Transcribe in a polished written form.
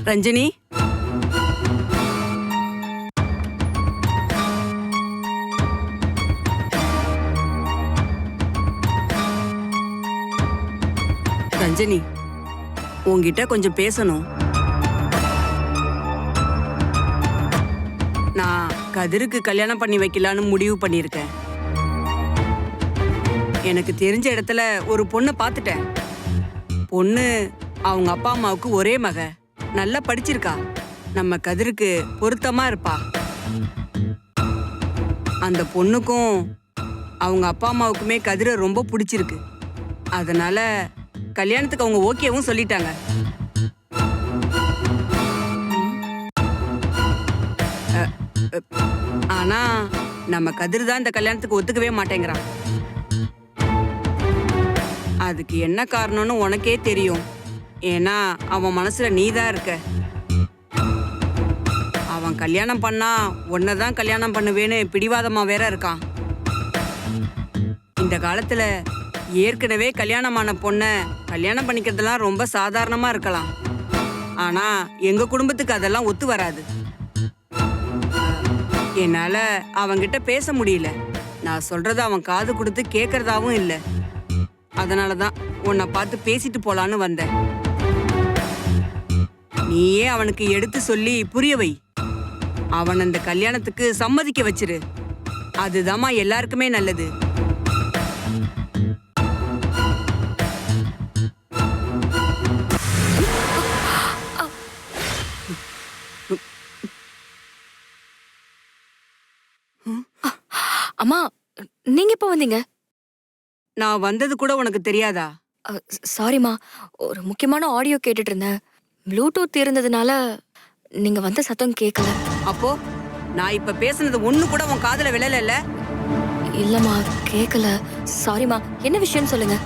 ரஞ்சினி, ரஞ்சினி, உன்கிட்ட கொஞ்சம் பேசணும். நான் கதிருக்கு கல்யாணம் பண்ணி வைக்கலான்னு முடிவு பண்ணியிருக்கேன். எனக்கு தெரிஞ்ச இடத்துல ஒரு பொண்ணை பார்த்துட்டேன். பொண்ணு அவங்க அப்பா அம்மாவுக்கு ஒரே மக, நல்லா படிச்சிருக்கா. நம்ம கதிருக்கு பொருத்தமா இருப்பா. அந்த பொண்ணுக்கும் அவங்க அப்பா அம்மாவுக்குமே கதிரை ரொம்ப பிடிச்சிருக்கு. அதனால கல்யாணத்துக்கு அவங்க ஓகேவும் சொல்லிட்டாங்க. ஆனா நம்ம கதிர் தான் இந்த கல்யாணத்துக்கு ஒத்துக்கவே மாட்டேங்கிறான். அதுக்கு என்ன காரணம்னு உனக்கே தெரியும். ஏன்னா அவன் மனசுல நீதான் இருக்க. அவன் கல்யாணம் பண்ணா உன்னதான் கல்யாணம் பண்ணுவேன்னு பிடிவாதமா வேற இருக்கான். இந்த காலத்துல ஏற்கனவே கல்யாணமான பொண்ண கல்யாணம் பண்ணிக்கிறதுலாம் ரொம்ப சாதாரணமா இருக்கலாம். ஆனா எங்க குடும்பத்துக்கு அதெல்லாம் ஒத்து வராது. என்னால அவன்கிட்ட பேச முடியல. நான் சொல்றத அவன் காது கொடுத்து கேட்கறதாவும் இல்லை. அதனாலதான் உன்னை பார்த்து பேசிட்டு போலான்னு வந்தேன். நீயே அவனுக்கு எடுத்து சொல்லி புரிய வை. அவன் அந்த கல்யாணத்துக்கு சம்மதிக்க வச்சிரு. அதுதாம்மா எல்லாருக்குமே நல்லது. அம்மா, நீங்க எப்போ வந்தீங்க? நான் வந்தது கூட உனக்கு தெரியாதா? சாரிம்மா, ஒரு முக்கியமான ஆடியோ கேட்டுட்டு இருந்தேன். ப்ளூடூத் இருந்ததுனால நீங்க வந்த சத்தம் கேட்கல. அப்போ நான் இப்ப பேசுனது ஒண்ணு கூட உன் காதுல விழல? இல்லம்மா, கேட்கல. சாரிம்மா, என்ன விஷயம்னு சொல்லுங்க.